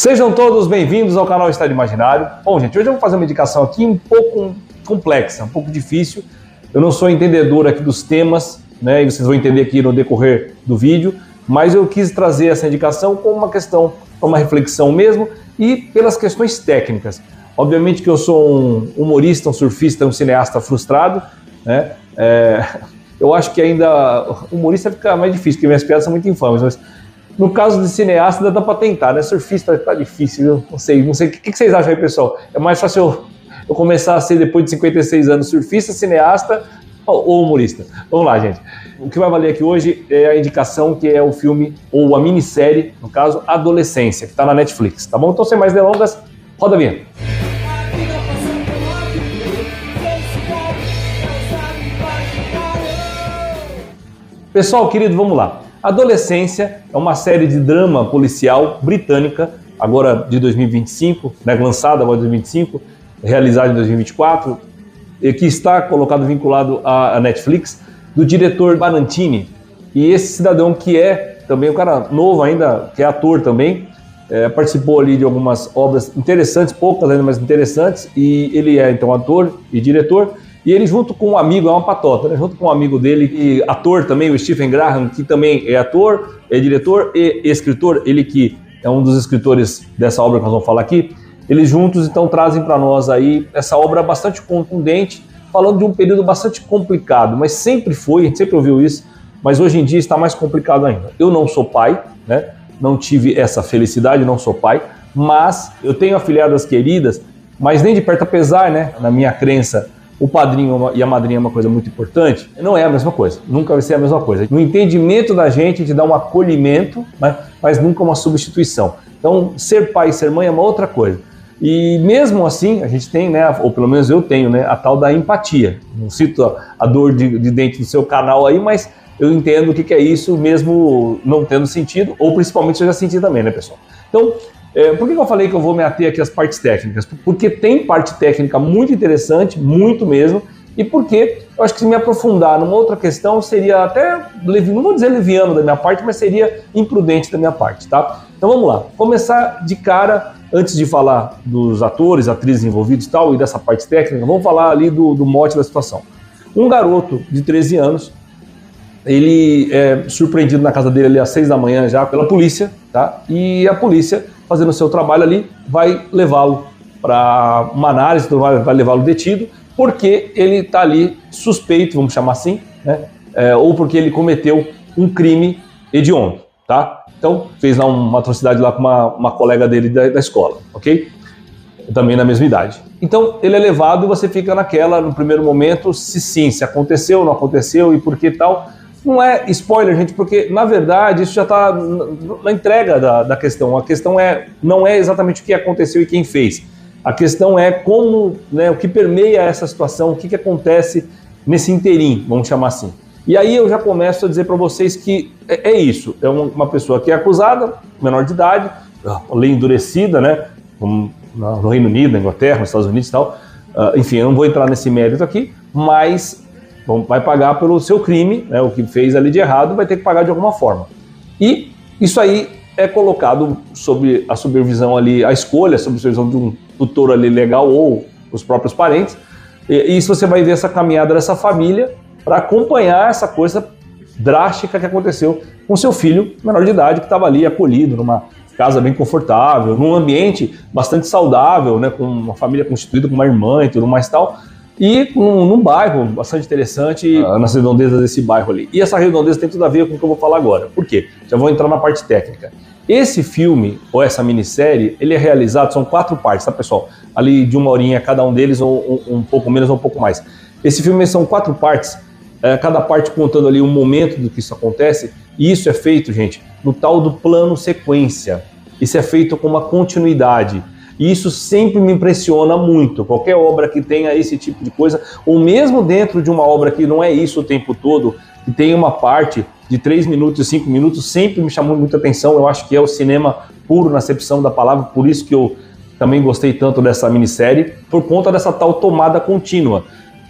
Sejam todos bem-vindos ao canal Estado Imaginário. Bom, gente, hoje eu vou fazer uma indicação aqui um pouco complexa, um pouco difícil. Eu não sou entendedor aqui dos temas, né? E vocês vão entender aqui no decorrer do vídeo, mas eu quis trazer essa indicação como uma questão, uma reflexão mesmo, e pelas questões técnicas. Obviamente que eu sou um humorista, um surfista, um cineasta frustrado, né? Eu acho que ainda humorista fica mais difícil, porque minhas piadas são muito infames, mas no caso de cineasta ainda dá para tentar, né? Surfista tá difícil, viu? Não sei. O que vocês acham aí, pessoal? É mais fácil eu começar a ser, depois de 56 anos, surfista, cineasta ou humorista? Vamos lá, gente. O que vai valer aqui hoje é a indicação que é o filme, ou a minissérie, no caso, Adolescência, que está na Netflix, tá bom? Então, sem mais delongas, roda a vinheta. Pessoal querido, vamos lá. Adolescência é uma série de drama policial britânica, agora de 2025, né, lançada agora em 2025, realizada em 2024, e que está colocado vinculado à Netflix, do diretor Barantini. E esse cidadão que é também um cara novo ainda, que é ator também, participou ali de algumas obras interessantes, poucas ainda, mas interessantes, e ele é então ator e diretor. E ele junto com um amigo, é uma patota, né? Junto com um amigo dele, e ator também, o Stephen Graham, que também é ator, é diretor e escritor, ele que é um dos escritores dessa obra que nós vamos falar aqui, eles juntos então trazem para nós aí essa obra bastante contundente, falando de um período bastante complicado, mas sempre foi, a gente sempre ouviu isso, mas hoje em dia está mais complicado ainda. Eu não sou pai, né? Não tive essa felicidade, não sou pai, mas eu tenho afilhadas queridas, mas nem de perto, apesar, né, na minha crença, o padrinho e a madrinha é uma coisa muito importante, não é a mesma coisa, nunca vai ser a mesma coisa. No entendimento da gente, te dá um acolhimento, né, mas nunca uma substituição. Então, ser pai e ser mãe é uma outra coisa. E mesmo assim, a gente tem, né, ou pelo menos eu tenho, né, a tal da empatia. Não cito a dor de dente do seu canal aí, mas eu entendo o que é isso, mesmo não tendo sentido, ou principalmente se eu já senti também, né, pessoal? Então, por que eu falei que eu vou me ater aqui às partes técnicas? Porque tem parte técnica muito interessante, muito mesmo, e porque eu acho que se me aprofundar numa outra questão seria até, não vou dizer leviano da minha parte, mas seria imprudente da minha parte, tá? Então vamos lá, começar de cara, antes de falar dos atores, atrizes envolvidos e tal, e dessa parte técnica, vamos falar ali do mote da situação. Um garoto de 13 anos, ele é surpreendido na casa dele ali às 6 da manhã já pela polícia, tá? E a polícia, fazendo o seu trabalho ali, vai levá-lo para uma análise, vai levá-lo detido, porque ele está ali suspeito, vamos chamar assim, né? Ou porque ele cometeu um crime hediondo, tá? Então, fez lá uma atrocidade lá com uma colega dele da escola, ok? Também na mesma idade. Então, ele é levado e você fica naquela, no primeiro momento, se aconteceu, não aconteceu e por que tal. Não é spoiler, gente, porque, na verdade, isso já está na entrega da questão. A questão não é exatamente o que aconteceu e quem fez. A questão é como, né, o que permeia essa situação, o que acontece nesse interim, vamos chamar assim. E aí eu já começo a dizer para vocês que é isso. É uma pessoa que é acusada, menor de idade, lei endurecida, né, no Reino Unido, na Inglaterra, nos Estados Unidos e tal. Enfim, eu não vou entrar nesse mérito aqui, mas vai pagar pelo seu crime, né, o que fez ali de errado, vai ter que pagar de alguma forma. E isso aí é colocado sob a supervisão ali, a escolha, sob a supervisão de um tutor ali legal ou os próprios parentes. E isso você vai ver essa caminhada dessa família para acompanhar essa coisa drástica que aconteceu com seu filho menor de idade, que estava ali acolhido numa casa bem confortável, num ambiente bastante saudável, né, com uma família constituída com uma irmã e tudo mais tal, e num bairro bastante interessante, nas redondezas desse bairro ali. E essa redondeza tem tudo a ver com o que eu vou falar agora. Por quê? Já vou entrar na parte técnica. Esse filme, ou essa minissérie, ele é realizado, são 4 partes, tá, pessoal? Ali de 1 horinha cada um deles, ou um pouco menos ou um pouco mais. Esse filme são 4 partes, cada parte contando ali um momento do que isso acontece, e isso é feito, gente, no tal do plano sequência. Isso é feito com uma continuidade. E isso sempre me impressiona muito. Qualquer obra que tenha esse tipo de coisa, ou mesmo dentro de uma obra que não é isso o tempo todo, que tem uma parte de 3 minutos, 5 minutos, sempre me chamou muita atenção. Eu acho que é o cinema puro na acepção da palavra, por isso que eu também gostei tanto dessa minissérie, por conta dessa tal tomada contínua.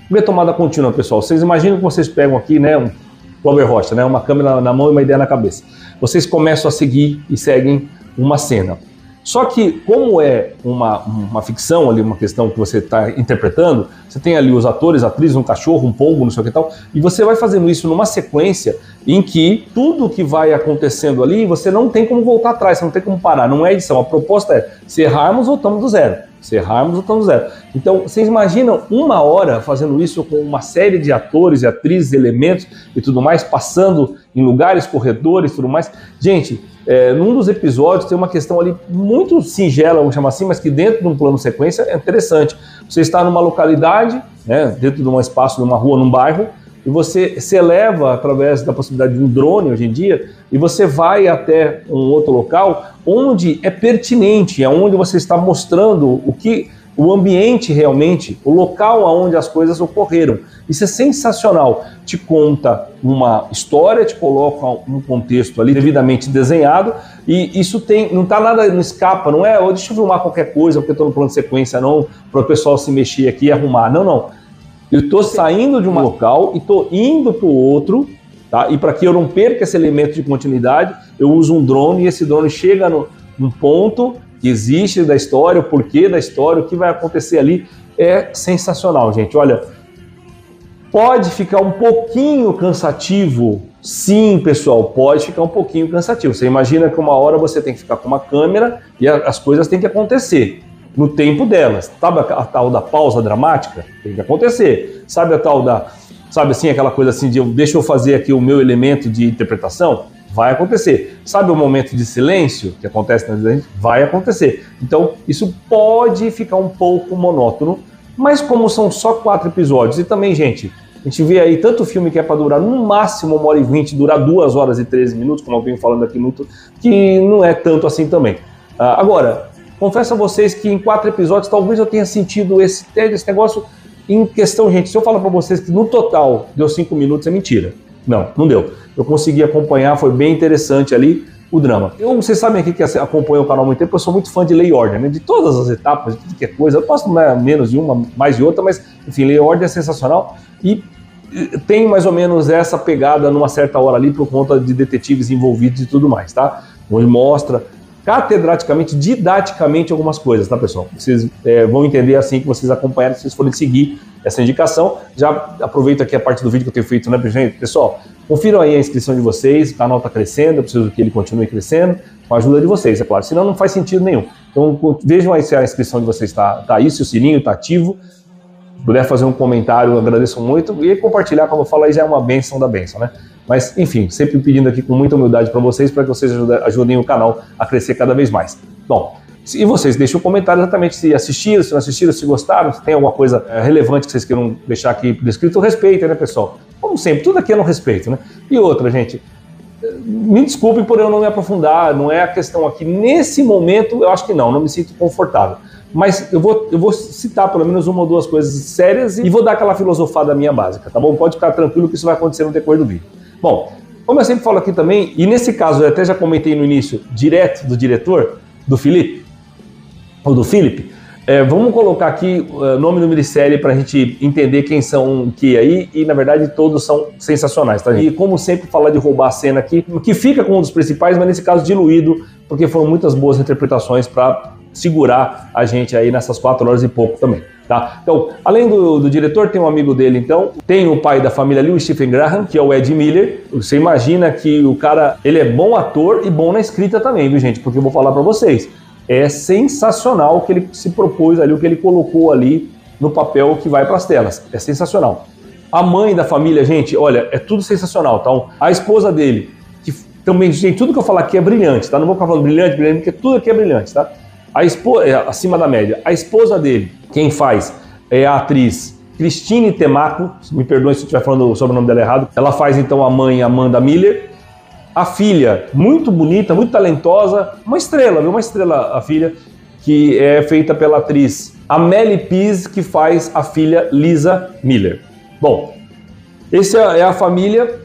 O que é tomada contínua, pessoal? Vocês imaginam que vocês pegam aqui, né, um Clover Rocha, né, uma câmera na mão e uma ideia na cabeça. Vocês começam a seguir e seguem uma cena. Só que, como é uma ficção ali, uma questão que você está interpretando, você tem ali os atores, atrizes, um cachorro, um pombo, não sei o que e tal, e você vai fazendo isso numa sequência em que tudo que vai acontecendo ali, você não tem como voltar atrás, você não tem como parar, não é edição. A proposta é, se errarmos, voltamos do zero. Se errarmos, voltamos do zero. Então, vocês imaginam 1 hora fazendo isso com uma série de atores e atrizes, elementos e tudo mais, passando em lugares, corredores e tudo mais. Gente, num dos episódios tem uma questão ali muito singela, vamos chamar assim, mas que dentro de um plano sequência é interessante. Você está numa localidade, né, dentro de um espaço, de uma rua, num bairro, e você se eleva através da possibilidade de um drone hoje em dia, e você vai até um outro local onde é pertinente, é onde você está mostrando o ambiente realmente, o local onde as coisas ocorreram. Isso é sensacional. Te conta uma história, te coloca um contexto ali devidamente desenhado, e isso não está nada, não escapa, não é, deixa eu filmar qualquer coisa porque estou no plano de sequência, não, para o pessoal se mexer aqui e arrumar. Não, não. Eu estou saindo de um local e estou indo para o outro, tá? E para que eu não perca esse elemento de continuidade, eu uso um drone e esse drone chega num ponto que existe da história, o porquê da história, o que vai acontecer ali. É sensacional, gente. Olha, pode ficar um pouquinho cansativo. Sim, pessoal, pode ficar um pouquinho cansativo. Você imagina que uma hora você tem que ficar com uma câmera e as coisas têm que acontecer no tempo delas. Sabe a tal da pausa dramática? Tem que acontecer. Sabe a tal sabe assim, aquela coisa assim de deixa eu fazer aqui o meu elemento de interpretação? Vai acontecer. Sabe o momento de silêncio que acontece na vida? Vai acontecer. Então, isso pode ficar um pouco monótono, mas como são só 4 episódios, e também, gente, a gente vê aí tanto filme que é para durar no máximo 1h20, durar 2 horas e 13 minutos, como eu venho falando aqui, que não é tanto assim também. Agora, confesso a vocês que em 4 episódios talvez eu tenha sentido esse negócio em questão, gente. Se eu falar para vocês que no total deu 5 minutos, é mentira. Não deu. Eu consegui acompanhar, foi bem interessante ali o drama. Vocês sabem aqui que acompanham o canal há muito tempo, eu sou muito fã de Lei e Ordem, né? De todas as etapas, de tudo que é coisa. Eu posso menos de uma, mais de outra, mas enfim, Lei e Ordem é sensacional e tem mais ou menos essa pegada numa certa hora ali por conta de detetives envolvidos e tudo mais, tá? Onde mostra catedraticamente, didaticamente algumas coisas, tá, pessoal? Vocês vão entender assim que vocês acompanharem, se vocês forem seguir essa indicação. Já aproveito aqui a parte do vídeo que eu tenho feito, né, pessoal? Confiram aí a inscrição de vocês, o canal está crescendo, eu preciso que ele continue crescendo, com a ajuda de vocês, é claro, senão não faz sentido nenhum. Então vejam aí se a inscrição de vocês está aí, se o sininho está ativo. Se puder fazer um comentário, eu agradeço muito, e compartilhar, como eu falo aí, já é uma bênção da bênção, né? Mas, enfim, sempre pedindo aqui com muita humildade para vocês, para que vocês ajudem o canal a crescer cada vez mais. Bom, e vocês deixem um comentário exatamente se assistiram, se não assistiram, se gostaram, se tem alguma coisa relevante que vocês queiram deixar aqui descrito, respeito, né, pessoal? Como sempre, tudo aqui é no respeito, né? E outra, gente, me desculpem por eu não me aprofundar, não é a questão aqui. Nesse momento, eu acho que não me sinto confortável. Mas eu vou citar pelo menos 1 ou 2 coisas sérias e vou dar aquela filosofada minha básica, tá bom? Pode ficar tranquilo que isso vai acontecer no decorrer do vídeo. Bom, como eu sempre falo aqui também, e nesse caso eu até já comentei no início, direto do diretor, do Felipe, vamos colocar aqui nome, número e série para a gente entender quem são o que aí, e na verdade todos são sensacionais, tá, gente? E como sempre, falar de roubar a cena aqui, que fica com um dos principais, mas nesse caso diluído, porque foram muitas boas interpretações para segurar a gente aí nessas 4 horas e pouco também, tá? Então, além do diretor, tem um amigo dele, então, tem o pai da família ali, o Stephen Graham, que é o Ed Miller. Você imagina que o cara, ele é bom ator e bom na escrita também, viu, gente? Porque eu vou falar para vocês, é sensacional o que ele se propôs ali, o que ele colocou ali no papel que vai para as telas, é sensacional. A mãe da família, gente, olha, é tudo sensacional, tá? A esposa dele, que também, gente, tudo que eu falar aqui é brilhante, tá? Não vou ficar falando brilhante, porque tudo aqui é brilhante, tá? A esposa é acima da média. A esposa dele, quem faz, é a atriz Christine Temaco. Me perdoe se eu estiver falando sobre o nome dela errado. Ela faz então a mãe Amanda Miller. A filha, muito bonita, muito talentosa, uma estrela, viu? Uma estrela a filha, que é feita pela atriz Amélie Pease, que faz a filha Lisa Miller. Bom, essa é a família.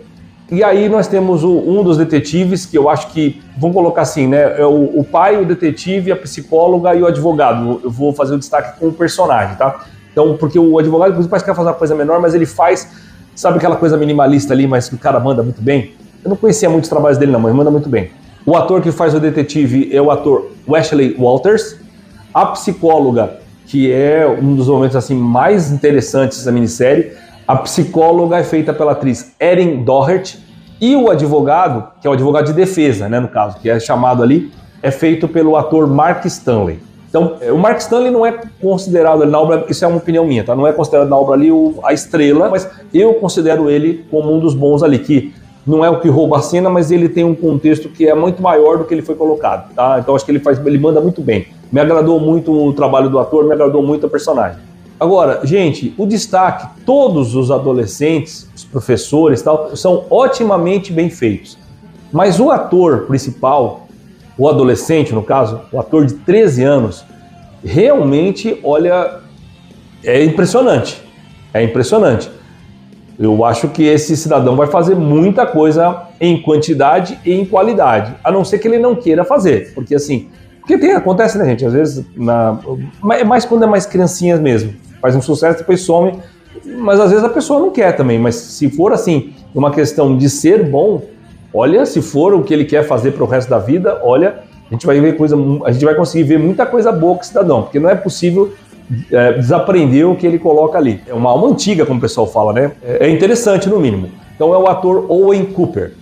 E aí nós temos um dos detetives, que eu acho que, vamos colocar assim, né? É o pai, o detetive, a psicóloga e o advogado. Eu vou fazer o destaque com o personagem, tá? Então, porque o advogado, inclusive, parece que quer fazer uma coisa menor, mas ele faz, sabe aquela coisa minimalista ali, mas que o cara manda muito bem? Eu não conhecia muitos trabalhos dele não, mas manda muito bem. O ator que faz o detetive é o ator Wesley Walters, a psicóloga, que é um dos momentos assim mais interessantes da minissérie. A psicóloga é feita pela atriz Erin Doherty, e o advogado, que é o advogado de defesa, né, no caso, que é chamado ali, é feito pelo ator Mark Stanley. Então, o Mark Stanley não é considerado ali na obra, isso é uma opinião minha, tá? Não é considerado na obra ali a estrela, mas eu considero ele como um dos bons ali, que não é o que rouba a cena, mas ele tem um contexto que é muito maior do que ele foi colocado, tá? Então acho que ele manda muito bem. Me agradou muito o trabalho do ator, me agradou muito a personagem. Agora, gente, o destaque, todos os adolescentes, os professores e tal, são otimamente bem feitos. Mas o ator principal, o adolescente, no caso, o ator de 13 anos, realmente, olha, é impressionante. É impressionante. Eu acho que esse cidadão vai fazer muita coisa em quantidade e em qualidade, a não ser que ele não queira fazer. Porque assim, acontece, né, gente? Às vezes, é mais quando é mais criancinhas mesmo. Faz um sucesso, depois some, mas às vezes a pessoa não quer também. Mas se for assim, uma questão de ser bom, olha, se for o que ele quer fazer para o resto da vida, olha, a gente vai conseguir ver muita coisa boa com o cidadão, porque não é possível desaprender o que ele coloca ali. É uma alma antiga, como o pessoal fala, né? É interessante, no mínimo. Então é o ator Owen Cooper.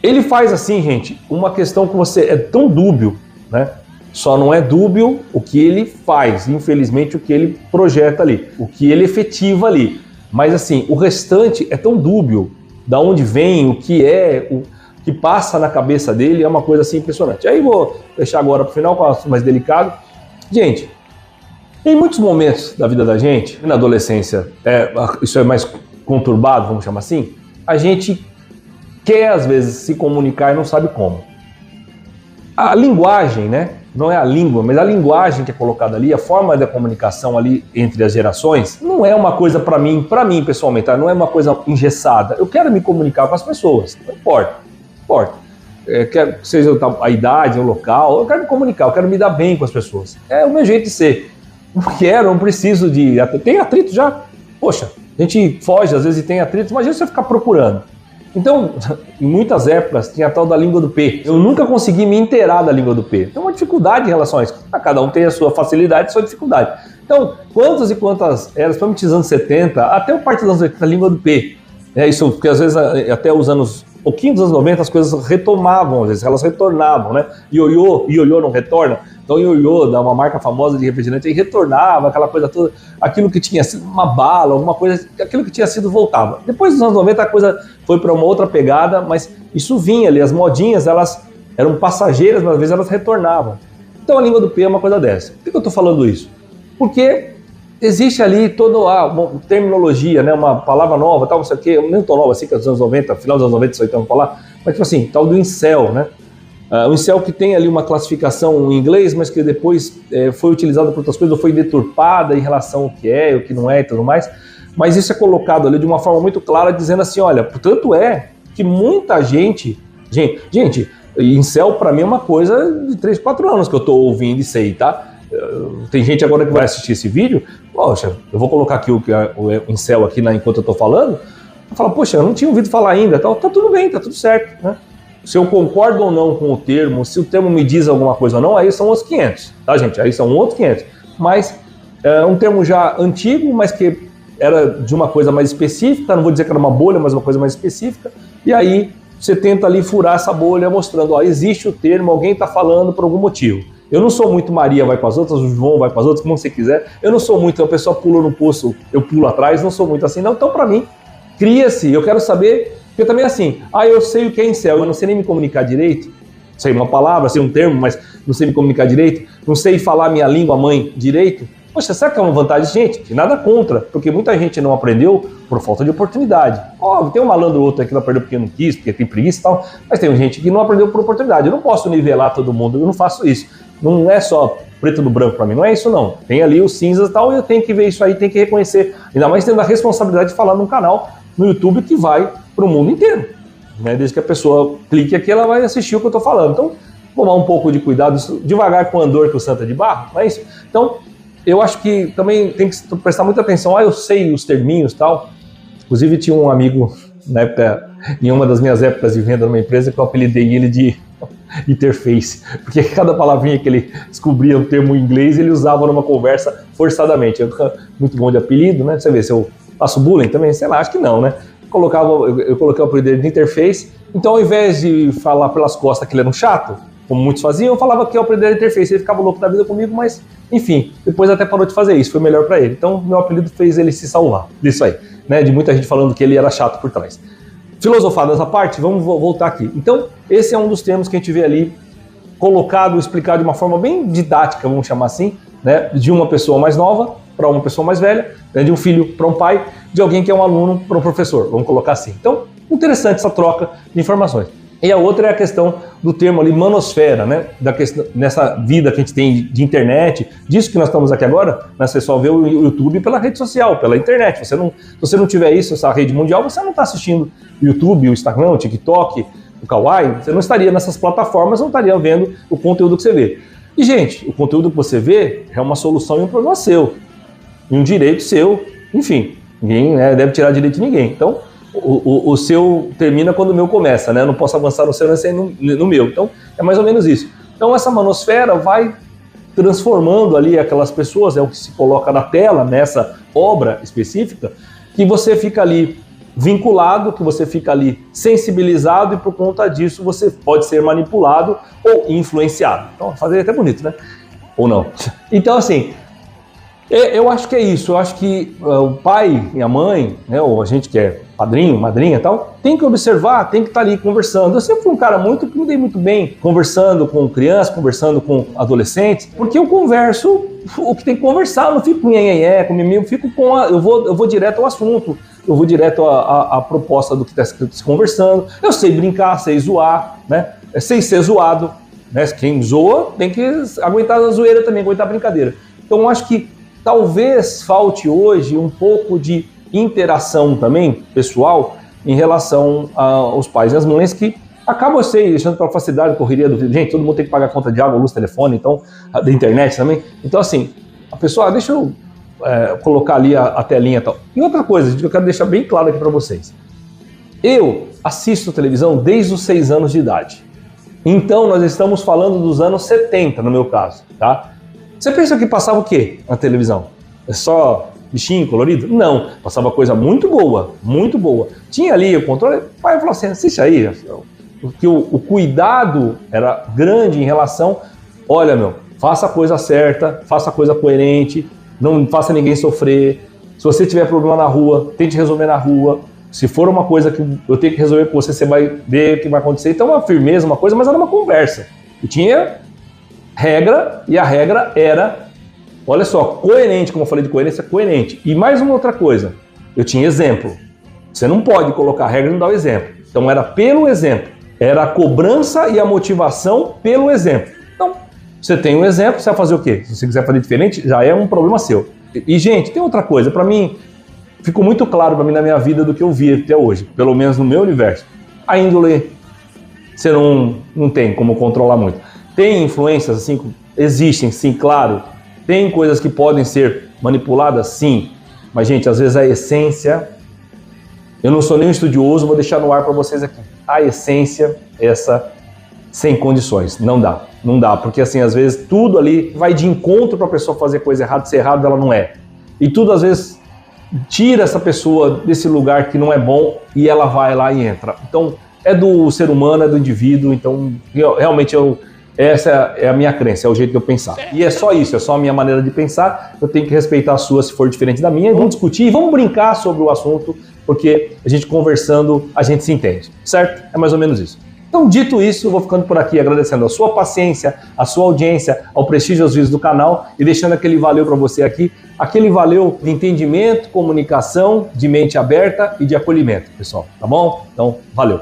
Ele faz assim, gente, uma questão que você é tão dúbio, né? Só não é dúbio o que ele faz, infelizmente, o que ele projeta ali, o que ele efetiva ali. Mas assim, o restante é tão dúbio, da onde vem, o que passa na cabeça dele, é uma coisa assim impressionante. Aí vou deixar agora para o final, com o assunto mais delicado. Gente, em muitos momentos da vida da gente, na adolescência, isso é mais conturbado, vamos chamar assim, a gente quer às vezes se comunicar e não sabe como. A linguagem, né? Não é a língua, mas a linguagem que é colocada ali, a forma da comunicação ali entre as gerações, não é uma coisa para mim pessoalmente, tá? Não é uma coisa engessada. Eu quero me comunicar com as pessoas, não importa. Quer seja a idade, o local, eu quero me comunicar, eu quero me dar bem com as pessoas. É o meu jeito de ser. Não preciso de... Tem atrito já? Poxa, a gente foge às vezes e tem atrito, imagina você ficar procurando. Então, em muitas épocas, tinha a tal da língua do P. Eu nunca consegui me inteirar da língua do P. Tem uma dificuldade em relação a isso. Cada um tem a sua facilidade e a sua dificuldade. Então, quantas e quantas eras, principalmente nos anos 70, até o parte dos anos 80, a língua do P. Isso, porque às vezes, até os anos... pouquinho dos anos 90, as coisas retomavam, às vezes, elas retornavam, né? Ioiô não retorna. Então, ioiô, da uma marca famosa de refrigerante, aí retornava, aquela coisa toda, aquilo que tinha sido uma bala, alguma coisa, aquilo que tinha sido voltava. Depois dos anos 90, a coisa foi para uma outra pegada, mas isso vinha ali, as modinhas, elas eram passageiras, mas às vezes elas retornavam. Então, a língua do P é uma coisa dessa. Por que eu estou falando isso? Porque existe ali toda uma terminologia, né, uma palavra nova, tal, não sei o quê, não tão nova assim, que é dos anos 90, final dos anos 90, isso aí estamos falar, mas tipo assim, tal do incel, né? O incel que tem ali uma classificação em inglês, mas que depois foi utilizada por outras coisas, ou foi deturpada em relação ao que é, o que não é e tudo mais, mas isso é colocado ali de uma forma muito clara, dizendo assim, olha, portanto que muita gente, incel para mim é uma coisa de 3, 4 anos que eu estou ouvindo e sei, tá? Tem gente agora que vai assistir esse vídeo, poxa, eu vou colocar aqui o incel aqui enquanto eu estou falando, eu falo, poxa, eu não tinha ouvido falar ainda, tá tudo bem, tá tudo certo, né? Se eu concordo ou não com o termo, se o termo me diz alguma coisa ou não, aí são outros 500, tá, gente? Aí são outros 500. Mas é um termo já antigo, mas que era de uma coisa mais específica, não vou dizer que era uma bolha, mas uma coisa mais específica, e aí você tenta ali furar essa bolha mostrando, ó, existe o termo, alguém está falando por algum motivo. Eu não sou muito Maria vai com as outras, o João vai com as outras, como você quiser. Eu não sou muito, a pessoa pula no poço, eu pulo atrás, não sou muito assim, não. Então, para mim, cria-se, eu quero saber, porque também é assim, eu sei o que é incel, eu não sei nem me comunicar direito, sei uma palavra, sei um termo, mas não sei me comunicar direito, não sei falar minha língua mãe direito. Poxa, será que é uma vantagem? Gente, nada contra, porque muita gente não aprendeu por falta de oportunidade. Óbvio, tem um malandro ou outro aí que não aprendeu porque não quis, porque tem preguiça e tal, mas tem gente que não aprendeu por oportunidade. Eu não posso nivelar todo mundo, eu não faço isso. Não é só preto no branco para mim, não é isso não. Tem ali os cinzas e tal, e eu tenho que ver isso aí, tenho que reconhecer. Ainda mais tendo a responsabilidade de falar num canal no YouTube que vai para o mundo inteiro. Né? Desde que a pessoa clique aqui, ela vai assistir o que eu estou falando. Então, tomar um pouco de cuidado, devagar com o andor que o santo é de barro, não é isso? Então, eu acho que também tem que prestar muita atenção. Eu sei os terminhos e tal. Inclusive, tinha um amigo, na época, em uma das minhas épocas de venda numa empresa, que eu apelidei ele de interface, porque cada palavrinha que ele descobria o termo em inglês, ele usava numa conversa forçadamente. Eu muito bom de apelido, né? Você vê se eu faço bullying também, sei lá, acho que não, né? Eu coloquei o apelido de interface, então ao invés de falar pelas costas que ele era um chato, como muitos faziam, eu falava que eu aprendi a interface, ele ficava louco da vida comigo, mas enfim, depois até parou de fazer isso, foi melhor para ele. Então meu apelido fez ele se salvar disso aí, né? De muita gente falando que ele era chato por trás. Filosofadas à parte, vamos voltar aqui. Então, esse é um dos termos que a gente vê ali colocado, explicado de uma forma bem didática, vamos chamar assim, né? De uma pessoa mais nova para uma pessoa mais velha, né? De um filho para um pai, de alguém que é um aluno para um professor, vamos colocar assim. Então, interessante essa troca de informações. E a outra é a questão do termo ali manosfera, né? Nessa vida que a gente tem de internet, disso que nós estamos aqui agora, né? Você só vê o YouTube pela rede social, pela internet. Se você não tiver isso, essa rede mundial, você não está assistindo o YouTube, o Instagram, o TikTok, o Kawaii, você não estaria nessas plataformas, não estaria vendo o conteúdo que você vê. E, gente, o conteúdo que você vê é uma solução e um problema seu, e um direito seu, enfim, ninguém, né, deve tirar direito de ninguém. Então, o seu termina quando o meu começa, né? Eu não posso avançar no seu sem no meu. Então, é mais ou menos isso. Então, essa manosfera vai transformando ali aquelas pessoas, é o que se coloca na tela, nessa obra específica, que você fica ali vinculado, que você fica ali sensibilizado e por conta disso você pode ser manipulado ou influenciado. Então, fazer até bonito, né? Ou não. Então, assim, eu acho que é isso. Eu acho que o pai e a mãe, né, ou a gente que é padrinho, madrinha e tal, tem que observar, tem que estar ali conversando. Eu sempre fui um cara que me dei muito bem conversando com crianças, conversando com adolescentes, porque eu converso o que tem que conversar, eu não fico com nhenhenhé, com mimimi, eu vou direto ao assunto, eu vou direto à proposta do que está se conversando. Eu sei brincar, sei zoar, né? Sei ser zoado, né? Quem zoa tem que aguentar a zoeira também, aguentar a brincadeira. Então eu acho que talvez falte hoje um pouco de interação também, pessoal, em relação aos pais e às mães que acabam deixando pela facilidade, correria do gente, todo mundo tem que pagar conta de água, luz, telefone, então, da internet também. Então, assim, a pessoa, deixa eu colocar ali a telinha e tal. E outra coisa, gente, que eu quero deixar bem claro aqui para vocês. Eu assisto televisão desde os 6 anos de idade. Então, nós estamos falando dos anos 70, no meu caso, tá? Você pensa que passava o quê na televisão? É só bichinho colorido? Não, passava coisa muito boa, muito boa. Tinha ali o controle, o pai falou assim, assiste aí, porque o cuidado era grande em relação, olha meu, faça a coisa certa, faça a coisa coerente, não faça ninguém sofrer, se você tiver problema na rua, tente resolver na rua, se for uma coisa que eu tenho que resolver com você, você vai ver o que vai acontecer. Então uma firmeza, uma coisa, mas era uma conversa. E tinha regra, e a regra era, olha só, coerente, como eu falei de coerência, coerente. E mais uma outra coisa, eu tinha exemplo. Você não pode colocar regra e não dar o exemplo. Então era pelo exemplo. Era a cobrança e a motivação pelo exemplo. Então, você tem um exemplo, você vai fazer o quê? Se você quiser fazer diferente, já é um problema seu. E gente, tem outra coisa, para mim, ficou muito claro para mim na minha vida do que eu vi até hoje, pelo menos no meu universo. A índole, você não tem como controlar muito. Tem influências, assim, existem, sim, claro. Tem coisas que podem ser manipuladas, sim. Mas, gente, às vezes a essência... Eu não sou nem um estudioso, vou deixar no ar para vocês aqui. A essência, essa, sem condições. Não dá. Não dá, porque, assim, às vezes tudo ali vai de encontro para a pessoa fazer coisa errada, ser errado ela não é. E tudo, às vezes, tira essa pessoa desse lugar que não é bom e ela vai lá e entra. Então, é do ser humano, é do indivíduo. Então, realmente, essa é a minha crença, é o jeito de eu pensar. E é só isso, é só a minha maneira de pensar. Eu tenho que respeitar a sua se for diferente da minha. Vamos discutir, vamos brincar sobre o assunto, porque a gente conversando, a gente se entende, certo? É mais ou menos isso. Então, dito isso, eu vou ficando por aqui agradecendo a sua paciência, a sua audiência, ao prestígio aos vídeos do canal e deixando aquele valeu para você aqui, aquele valeu de entendimento, comunicação, de mente aberta e de acolhimento, pessoal, tá bom? Então, valeu!